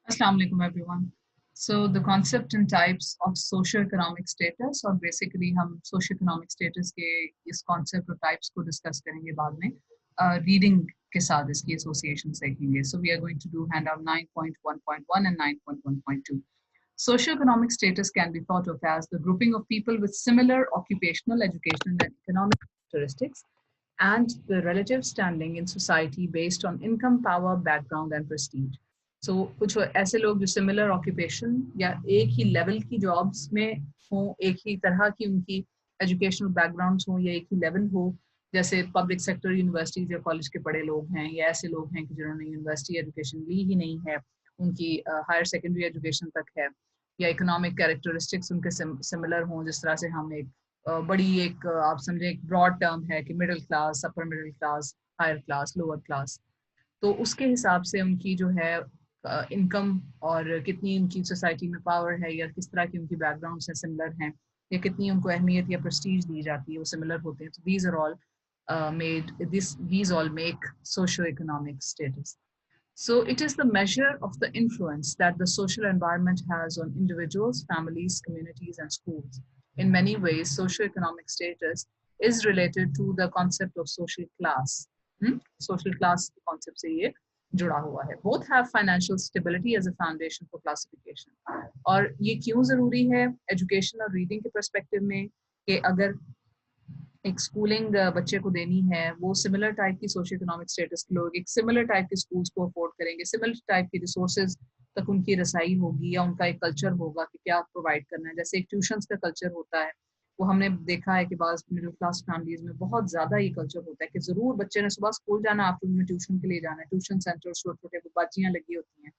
Assalamu alaikum everyone. So the concept and types of socio-economic status और basically हम socio-economic status के इस concept और types को discuss करेंगे बाद में reading के साथ इसकी associations देखेंगे. So we are going to do handout 9.1.1 and 9.1.2. Socio-economic status can be thought of as the grouping of people with similar occupational, educational, and economic characteristics and the relative standing in society based on income, power, background, and prestige. So कुछ ऐसे लोग जो similar occupation या एक ही level की jobs में हों, एक ही तरह की उनकी एजुकेशनल बैकग्राउंड्स हों या एक ही लेवल हो, जैसे पब्लिक सेक्टर यूनिवर्सिटीज या कॉलेज के पढ़े लोग हैं या ऐसे लोग हैं कि जिन्होंने यूनिवर्सिटी एजुकेशन ली ही नहीं है, उनकी हायर सेकेंडरी एजुकेशन तक है, या इकोनॉमिक कैरेक्टरिस्टिक्स उनके सिमिलर हों, जिस तरह से हम एक बड़ी एक आप समझे एक ब्रॉड टर्म है कि middle class, upper middle class, higher class, lower class, तो उसके हिसाब से उनकी जो है इनकम और कितनी उनकी सोसाइटी में पावर है या किस तरह की उनकी बैकग्राउंड से सिमिलर हैं या कितनी उनको अहमियत या प्रेस्टीज दी जाती है, वो सिमिलर होते हैं. तो these are all these all make socio-economic status. So it is the measure of the influence that the social environment has on individuals, families, communities, and schools. In many ways, socio-economic status is related to the concept of social class. Social class concept से ये जुड़ा हुआ है. Both have financial stability as a foundation for classification. और ये क्यों जरूरी है एजुकेशन और रीडिंग के परस्पेक्टिव में कि अगर एक स्कूलिंग बच्चे को देनी है, वो सिमिलर टाइप की सोशो इकोनॉमिक स्टेटस के लोग एक सिमिलर टाइप के स्कूल्स को अफोर्ड करेंगे, सिमिलर टाइप की रिसोर्सेज तक उनकी रसाई होगी या उनका एक कल्चर होगा कि क्या प्रोवाइड करना है. जैसे एक ट्यूशंस का कल्चर होता है, वो हमने देखा है कि बाज़ मिडिल क्लास फैमिलीज में बहुत ज़्यादा ये कल्चर होता है कि ज़रूर बच्चे ने सुबह स्कूल जाना, आफ्टरनून में ट्यूशन के लिए जाना है. ट्यूशन सेंटर छोटे छोटे बाजियाँ लगी होती हैं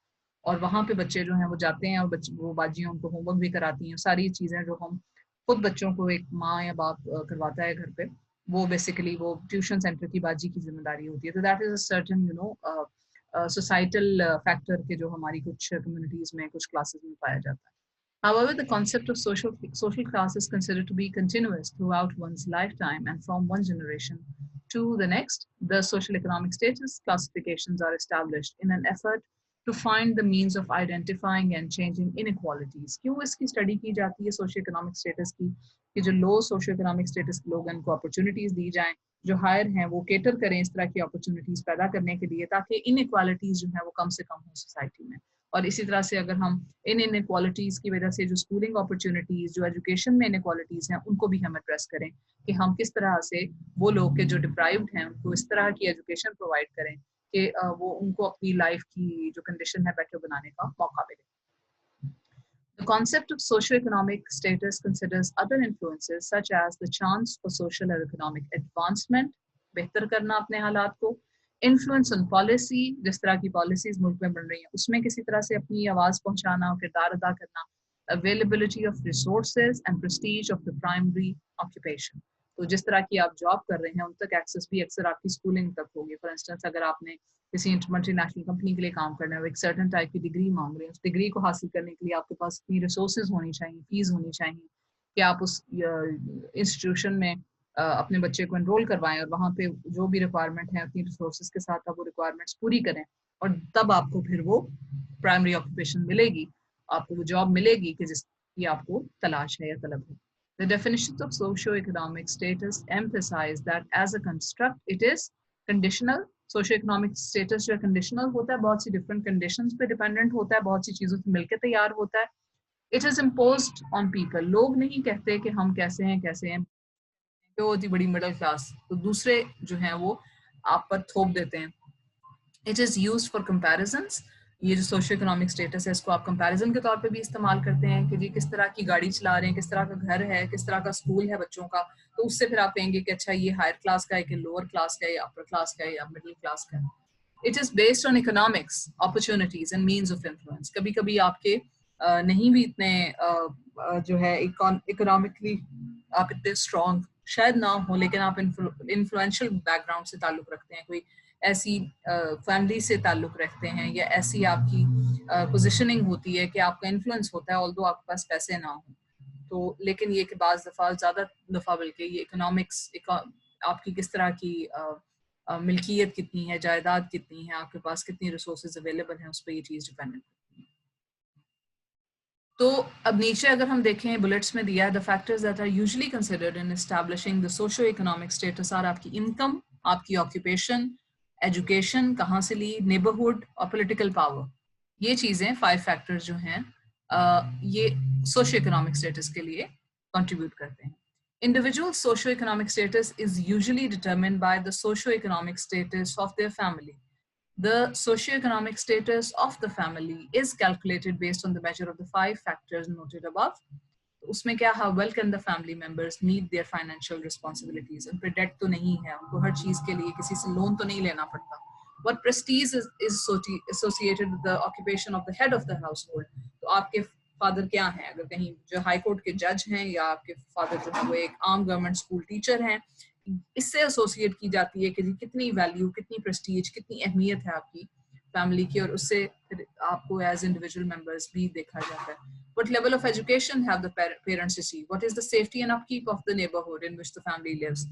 और वहाँ पे बच्चे जो हैं वो जाते हैं और बच्चे वो बाजियाँ उनको होमवर्क भी कराती हैं. सारी चीज़ें जो हम खुद बच्चों को एक माँ या बाप करवाता है घर पे, वो बेसिकली वो ट्यूशन सेंटर की बाजी की जिम्मेदारी होती है. तो that is a certain societal factor के जो हमारी कुछ कम्युनिटीज में कुछ क्लासेस में पाया जाता है. However, the concept of social class is considered to be continuous throughout one's lifetime and from one generation to the next. The social economic status classifications are established in an effort to find the means of identifying and changing inequalities. क्यों इसकी study की जाती है socio economic status की कि जो लो socio economic status के लोग हैं उनको अपॉर्चुनिटीज दी जाएं, जो हायर हैं वो केटर करें इस तरह की अपॉर्चुनिटीज पैदा करने के लिए ताकि इनइक्वालिटीज जो है वो कम से कम हो सोसाइटी में. और इसी तरह से अगर हम इन इनइक्वालिटीज की वजह से जो स्कूलिंग अपॉर्चुनिटीज, जो एजुकेशन में इनइक्वालिटीज हैं, उनको भी हम एड्रेस करें कि हम किस तरह से वो लोग के जो डिप्राइव्ड हैं उनको इस तरह की एजुकेशन प्रोवाइड करें कि वो उनको अपनी लाइफ की जो कंडीशन है बेटर बनाने का मौका मिले. The concept of socio-economic status considers other influences such as the chance for social or economic advancement, बेहतर करना अपने हालात को, influence on policy, जिस तरह की policies मुल्क में बन रही हैं उसमें किसी तरह से अपनी आवाज़ पहुंचाना और किरदार अदा करना, availability of resources and prestige of the primary occupation. तो जिस तरह की आप जॉब कर रहे हैं उन तक एक्सेस भी अक्सर आपकी स्कूलिंग तक होगी. फॉर इंस्टेंस अगर आपने किसी मल्टीनेशनल कंपनी के लिए काम करना है, वो एक सर्टेन टाइप की डिग्री मांग रहे हैं, उस डिग्री को हासिल करने के लिए आपके पास इतनी रिसोर्सेज होनी चाहिए, फीस होनी चाहिए कि आप उस इंस्टीट्यूशन में अपने बच्चे को एनरोल करवाएं और वहाँ पे जो भी रिक्वायरमेंट है अपनी रिसोर्सेज के साथ आप वो रिक्वायरमेंट्स पूरी करें और तब आपको फिर वो प्राइमरी ऑक्यूपेशन मिलेगी, आपको वो जॉब मिलेगी कि जिसकी आपको तलाश है या तलब है. The definitions of socio-economic status emphasize that as a construct, it is conditional. Socio-economic status जो conditional होता है, बहुत सी different conditions पे dependent होता है, बहुत सी चीज़ों से मिलकर तैयार होता है. It is imposed on people. लोग नहीं कहते कि हम कैसे हैं, जो होती बड़ी मिडिल क्लास, तो दूसरे जो हैं वो आप पर थोप देते हैं. It is used for comparisons. ये जो सोशो इकोनॉमिक स्टेटस है इसको आप कंपैरिजन के तौर पे भी इस्तेमाल करते हैं कि जी किस तरह की गाड़ी चला रहे हैं, किस तरह का घर है, किस तरह का स्कूल है बच्चों का, तो उससे फिर आप कहेंगे कि अच्छा ये हायर क्लास का है कि लोअर क्लास का है या अपर क्लास का है या मिडिल क्लास का है. It is based on economics, opportunities and means of influence. कभी कभी आपके नहीं भी इतने जो है इकोनॉमिकली आप इतने स्ट्रॉन्ग शायद ना हो, लेकिन आप इन्फ्लुएंशियल बैकग्राउंड से ताल्लुक़ रखते हैं, कोई ऐसी फैमिली से ताल्लुक़ रखते हैं या ऐसी आपकी पोजीशनिंग होती है कि आपका इन्फ्लुएंस होता है ऑल्दो आपके पास पैसे ना हो, तो लेकिन ये कि बाज़ दफ़ा ज़्यादा दफ़ा बल्कि ये इकोनॉमिक्स आपकी किस तरह की मिल्कियत कितनी है, जायदाद कितनी है, आपके पास कितनी रिसोर्सेज अवेलेबल हैं, उस पर ये चीज़ डिपेंडेंट है. तो अब नीचे अगर हम देखें बुलेट्स में दिया है, the factors that are usually considered in establishing the socio economic status are आपकी इनकम, आपकी ऑक्यूपेशन, एजुकेशन कहाँ से ली, नेबरहुड और पॉलिटिकल पावर। ये चीज़ें 5 फैक्टर्स जो हैं ये सोशियो इकोनॉमिक स्टेटस के लिए कंट्रीब्यूट करते हैं। Individual socio-economic status is usually determined by the socio-economic status of their family. The socio-economic status of the family is calculated based on the measure of the 5 factors noted above. उसमें क्या, how well can the family members meet their financial responsibilities? उन पर date तो नहीं है, उनको हर चीज के लिए किसी से लोन तो नहीं लेना पड़ता. What prestige is associated with the occupation of the head of the household? तो आपके फादर क्या हैं, अगर कहीं जो हाई कोर्ट के जज हैं, या आपके फादर जो है वो एक आम गवर्नमेंट स्कूल टीचर हैं, इससे एसोसिएट की जाती है कि कितनी वैल्यू, कितनी प्रेस्टीज, कितनी अहमियत है आपकी फैमिली की, और उससे फिर आपको एज इंडिविजुअल मेंबर्स भी देखा जाता है. What level of education have the parents received? What is the safety and upkeep of the neighborhood in which the family lives?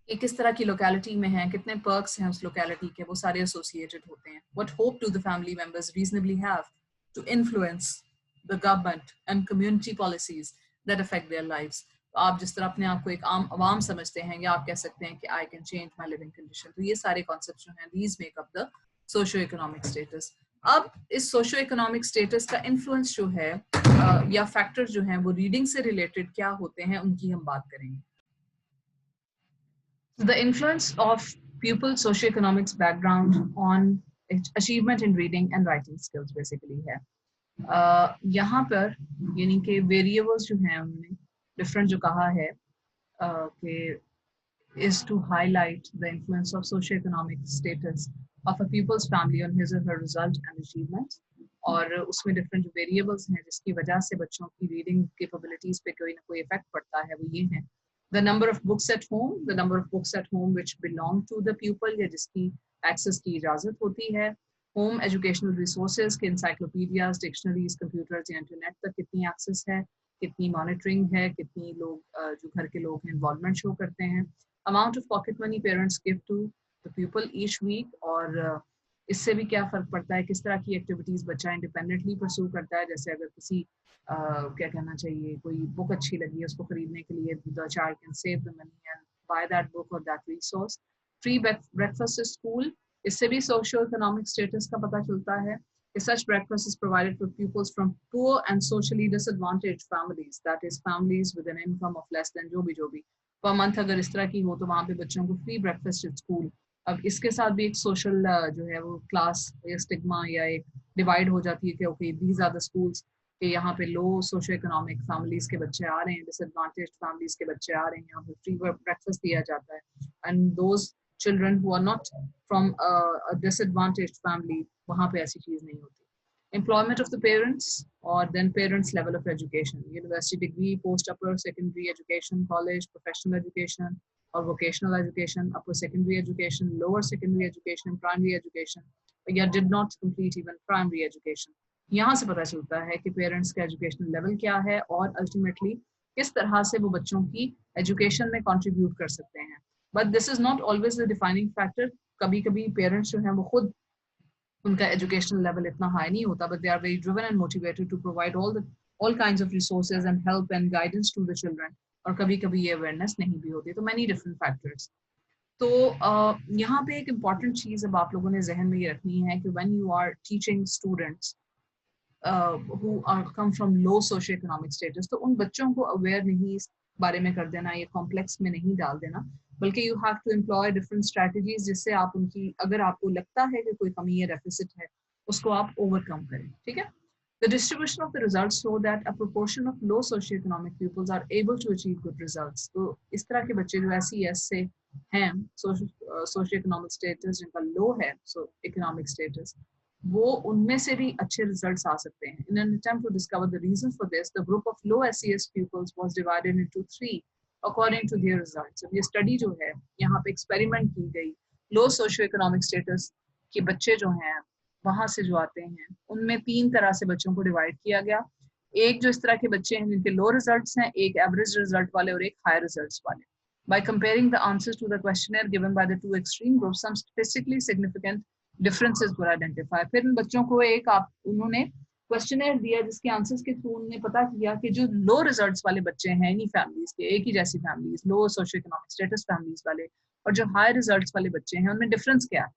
ये किस तरह की लोकेलिटी में है, कितने पर्क्स हैं उस लोकेलिटी के, वो सारे एसोसिएटेड होते हैं. What hope do the family members reasonably have to influence the government and community policies that affect their lives? तो आप जिस तरह अपने आप को एक आम आवाम समझते हैं, या आप कह सकते हैं कि I can change my living condition. तो ये सारे कॉन्सेप्ट्स जो हैं, these make up the socio-economic status. अब इस सोशो इकोनॉमिक स्टेटस का इन्फ्लुएंस जो है या फैक्टर जो हैं वो रीडिंग से रिलेटेड क्या होते हैं, उनकी हम बात करेंगे. The influence of pupil socio-economics background on achievement in reading and writing skills basically है. यहाँ पर यानी कि वेरिएबल्स जो हैं उन्होंने डिफरेंट जो कहा है कि is to highlight the influence of socio-economic status of a pupil's family on his or her result and achievements. और उसमें डिफरेंट वेरिएबल्स हैं जिसकी वजह से बच्चों की रीडिंग कैपेबिलिटीज पे कोई ना कोई इफेक्ट पड़ता है. वो ये हैं: the number of books at home, the number of books at home which belong to the pupil या जिसकी एक्सेस की इजाजत होती है, होम एजुकेशनल रिसोर्सेज के इंसाइक्लोपीडियाज, डिक्शनरीज, कंप्यूटर्स या इंटरनेट तक कितनी एक्सेस है, कितनी मॉनिटरिंग है, कितनी लोग जो घर के लोग हैं इन्वॉल्वमेंट शो करते हैं, amount of pocket money parents give to the pupil each week, और इससे भी क्या फर्क पड़ता है, किस तरह की एक्टिविटीज बच्चा इंडिपेंडेंटली परस्यू करता है. जैसे अगर किसी क्या कहना चाहिए, कोई बुक अच्छी लगी है उसको खरीदने के लिए, the child can save the money and buy that book or that resource. Free breakfast at school, इससे भी सोशो इकोनॉमिक स्टेटस का पता चलता है. Such breakfast is provided for pupils from poor and socially disadvantaged families, that is families with an income of less than जो भी per month अगर इस तरह की हो तो वहाँ पे बच्चों को फ्री ब्रेकफास्ट एट स्कूल. अब इसके साथ भी एक सोशल जो है वो क्लास या स्टिग्मा या एक डिवाइड हो जाती है कि okay these are the schools कि यहाँ पे लो सोशो इकोनॉमिक फैमिलीज के बच्चे आ रहे हैं, डिसएडवांटेज्ड फैमिलीज के बच्चे आ रहे हैं, यहाँ पे फ्री ब्रेकफास्ट दिया जाता है. And those children who are not from a disadvantaged family, वहाँ पे ऐसी चीज नहीं होती. Employment of the parents, or then parents level of education, university degree, post upper secondary education, college, professional education or vocational education, upper secondary education, lower secondary education, primary education, या did not complete even primary education. यहाँ से पता चलता है कि parents का educational level क्या है और अल्टीमेटली किस तरह से वो बच्चों की एजुकेशन में कंट्रीब्यूट कर सकते हैं. But this is not always the defining factor. कभी कभी पेरेंट्स जो हैं वो खुद उनका एजुकेशनल लेवल इतना हाई नहीं होता, but they are very driven and motivated to provide all kinds of resources and help and guidance to the children. और कभी कभी ये अवेयरनेस नहीं भी होती. तो many different factors. तो यहाँ पे एक इम्पॉर्टेंट चीज़ अब आप लोगों ने जहन में ये रखनी है कि when you are teaching students who are come from low socio-economic status, तो उन बच्चों को अवेयर नहीं इस बारे में कर देना, ये कॉम्प्लेक्स में नहीं डाल देना, बल्कि you have to employ different strategies जिससे आप उनकी, अगर आपको लगता है कि कोई कमी है, डेफिसिट है, उसको आप ओवरकम करें. ठीक है. The distribution of the results show that a proportion of low socioeconomic pupils are able to achieve good results. तो इस तरह के बच्चे जो SES से हैं, socio-economic status जिनका low है, so economic status, वो उनमें से भी अच्छे रिजल्ट्स आ सकते हैं. In an attempt to discover the reasons for this, the group of low SES pupils was divided into 3 according to their results. अब ये स्टडी जो है, यहाँ पे एक्सपेरिमेंट की गई, लो सोशियो इकोनॉमिक स्टेटस के बच्चे जो हैं वहां से जो आते हैं, उनमें 3 तरह से बच्चों को डिवाइड किया गया. एक जो इस तरह के बच्चे हैं जिनके लो रिजल्ट्स हैं, एक एवरेज रिजल्ट वाले और एक हाई रिजल्ट्स वाले. By comparing the answers to the questionnaire given by the two extreme groups, some statistically significant differences were identified. फिर इन बच्चों को उन्होंने क्वेश्चनर दिया जिसके आंसर्स के थ्रू उन्होंने पता किया कि जो लो रिजल्ट्स वाले बच्चे हैं इन्हीं फैमिलीज के, एक ही जैसी फैमिलीज, लो सोशियो इकोनॉमिक स्टेटस फैमिलीज वाले, और जो हाई रिजल्ट्स वाले बच्चे हैं उनमें डिफरेंस क्या है।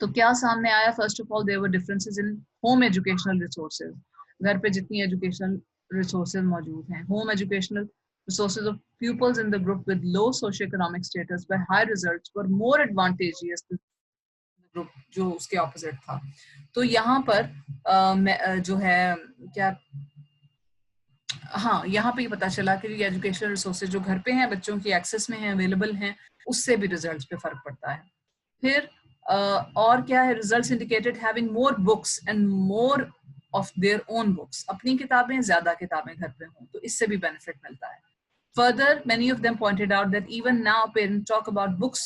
तो क्या सामने आया, first of all there were differences in home educational resources, घर पे जितनी एजुकेशनल रिसोर्सेज मौजूद हैं, home educational resources of pupils in the group with low socioeconomic status by high results were more advantageous to the group जो उसके opposite था। तो यहाँ पर जो है क्या, हाँ यहाँ पे पता चला कि एजुकेशनल रिसोर्सेज जो घर पे हैं, बच्चों की एक्सेस में हैं, अवेलेबल हैं, उससे भी रिजल्ट्स पे फर्क पड़ता है। फिर और क्या है, results indicated having more books and more of their own books, अपनी किताबें, ज्यादा किताबें घर पे हों, तो इससे भी बेनिफिट मिलता है। Further, many of them pointed out that even now parents talk about books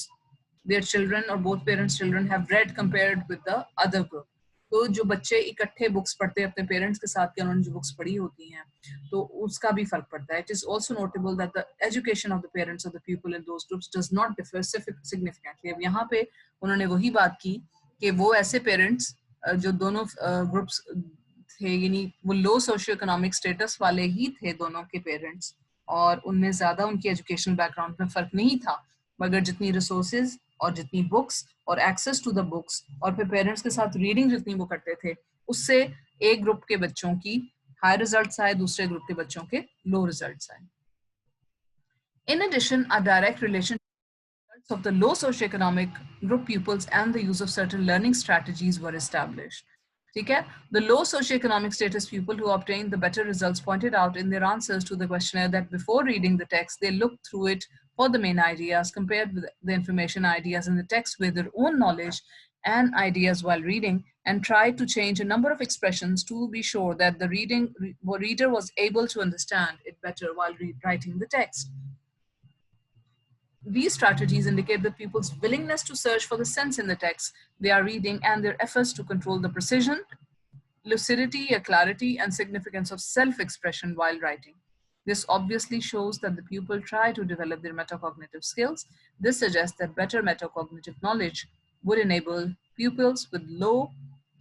their children or both parents' children have read compared with the other group. तो जो बच्चे इकट्ठे बुक्स पढ़ते हैं अपने पेरेंट्स के साथ कि उन्होंने जो बुक्स पढ़ी होती हैं, तो उसका भी फर्क पड़ता है। It is also notable that the education of the parents of the pupil in those groups does not differ significantly. अब यहाँ पे उन्होंने वही बात की कि वो ऐसे पेरेंट्स जो दोनों ग्रुप्स थे, यानी वो लो सोशियो इकोनॉमिक स्टेटस वाले ही थे दोनों के पेरेंट्स, और उनमें ज्यादा उनकी एजुकेशनल बैकग्राउंड में फर्क नहीं था, मगर जितनी रिसोर्सेज और जितनी बुक्स और एक्सेस टू द बुक्स और फिर पेरेंट्स के साथ रीडिंग जितनी वो करते थे, उससे एक ग्रुप के बच्चों की हाई रिजल्ट्स आए, दूसरे ग्रुप के बच्चों के लो रिजल्ट्स आए। In addition, a direct relation of the low socioeconomic group pupils and the use of certain learning strategies were established. ठीक है, the low socioeconomic status pupil who obtained the better results pointed out in their answers to the questionnaire that before reading the text, they looked through it for the main ideas, compared with the information ideas in the text with their own knowledge and ideas while reading, and tried to change a number of expressions to be sure that the reader was able to understand it better while writing the text. These strategies indicate the pupil's willingness to search for the sense in the text they are reading and their efforts to control the precision, lucidity, clarity, and significance of self-expression while writing. This obviously shows that the pupil try to develop their metacognitive skills. This suggests that better metacognitive knowledge would enable pupils with low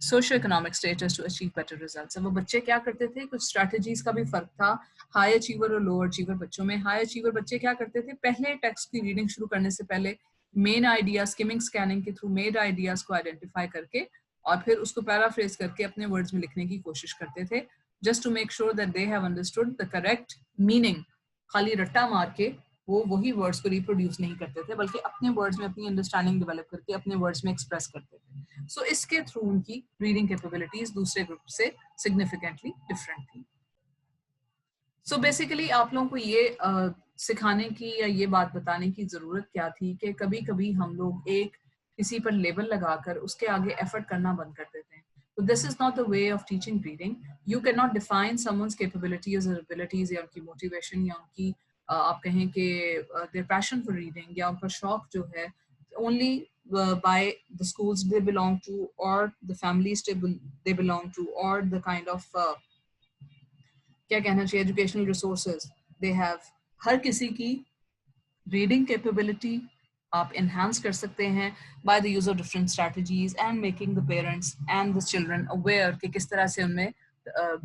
socioeconomic status to achieve better results. अब वो बच्चे क्या करते थे, कुछ strategies का भी फर्क था हाई अचीवर और लो अचीवर बच्चों में। हाई अचीवर बच्चे क्या करते थे, पहले टेक्स्ट की रीडिंग शुरू करने से पहले मेन आइडिया स्किमिंग स्कैनिंग के थ्रू मेन आइडियाज को आइडेंटिफाई करके और फिर उसको पैराफ्रेज करके अपने वर्ड्स में लिखने की कोशिश करते थे, just to make sure that they have understood the correct meaning. खाली रट्टा मार के वो वही वर्ड्स को रिप्रोड्यूस नहीं करते थे, बल्कि अपने वर्ड्स में अपनी अंडरस्टैंडिंग डेवलप करके अपने वर्ड्स में एक्सप्रेस करते थे। सो इसके थ्रू उनकी रीडिंग कैपेबिलिटीज दूसरे ग्रुप से सिग्निफिकेंटली डिफरेंट थी। सो बेसिकली आप लोगों को ये सिखाने की या ये बात बताने की जरूरत क्या थी कि कभी कभी हम लोग एक किसी पर लेबल लगाकर उसके आगे एफर्ट करना बंद कर देते हैं। तो this is not the way of teaching reading. You can not define someone's capabilities और एबिलिटीज या उनकी मोटिवेशन या उनकी आप कहें कि देयर पैशन फॉर रीडिंग या उनका शौक जो है only by the schools they belong to or the families they belong to or the kind of क्या कहना चाहिए एजुकेशनल रिसोर्सेज दे हैव। हर किसी की रीडिंग कैपेबिलिटी आप enhance कर सकते हैं by the use of different strategies and making the parents and the children aware कि किस तरह से उनमें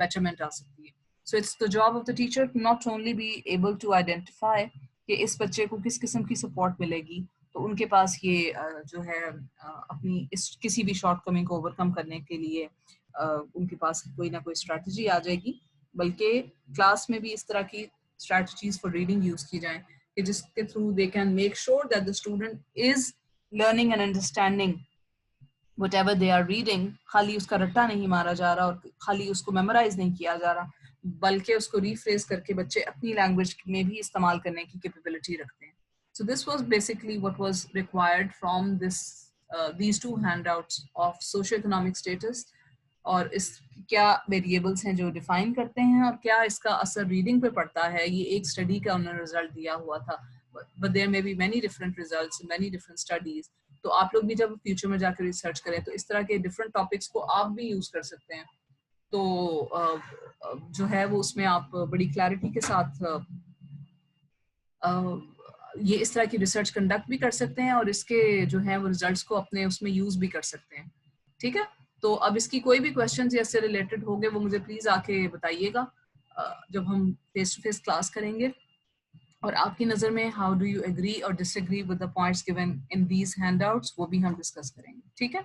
betterment आ सकती है। So it's the job of the teacher to not only be able to identify कि इस बच्चे को किस किस्म की support मिलेगी, तो उनके पास ये जो है अपनी इस किसी भी शॉर्टकमिंग को ओवरकम करने के लिए उनके पास कोई ना कोई स्ट्रैटेजी आ जाएगी, बल्कि क्लास में भी इस तरह की स्ट्रैटेजीज फॉर रीडिंग यूज की जाएं कि जिसके through they can make sure that the student is learning and understanding whatever they are reading. खाली उसका रट्टा नहीं मारा जा रहा और खाली उसको मेमोराइज नहीं किया जा रहा, बल्कि उसको रीफ्रेज करके बच्चे अपनी लैंग्वेज में भी इस्तेमाल करने की कैपेबिलिटी रखते हैं। So this was basically what was required from these two handouts of socio-economic status, और इस क्या वेरिएबल्स हैं जो डिफाइन करते हैं और क्या इसका असर रीडिंग पे पड़ता है। ये एक स्टडी का उन्होंने रिजल्ट दिया हुआ था, but there may be many different results, many different studies. तो आप लोग भी जब फ्यूचर में जाकर रिसर्च करें तो इस तरह के डिफरेंट टॉपिक्स को आप भी यूज कर सकते हैं। तो जो है वो उसमें आप बड़ी क्लैरिटी के साथ ये इस तरह की रिसर्च कंडक्ट भी कर सकते हैं और इसके जो है वो रिजल्ट्स को अपने उसमें यूज भी कर सकते हैं। ठीक है, तो अब इसकी कोई भी क्वेश्चन या इससे रिलेटेड होंगे वो मुझे प्लीज आके बताइएगा जब हम फेस टू फेस क्लास करेंगे। और आपकी नज़र में हाउ डू यू एग्री और disagree with the points given in these handouts, वो भी हम डिस्कस करेंगे। ठीक है।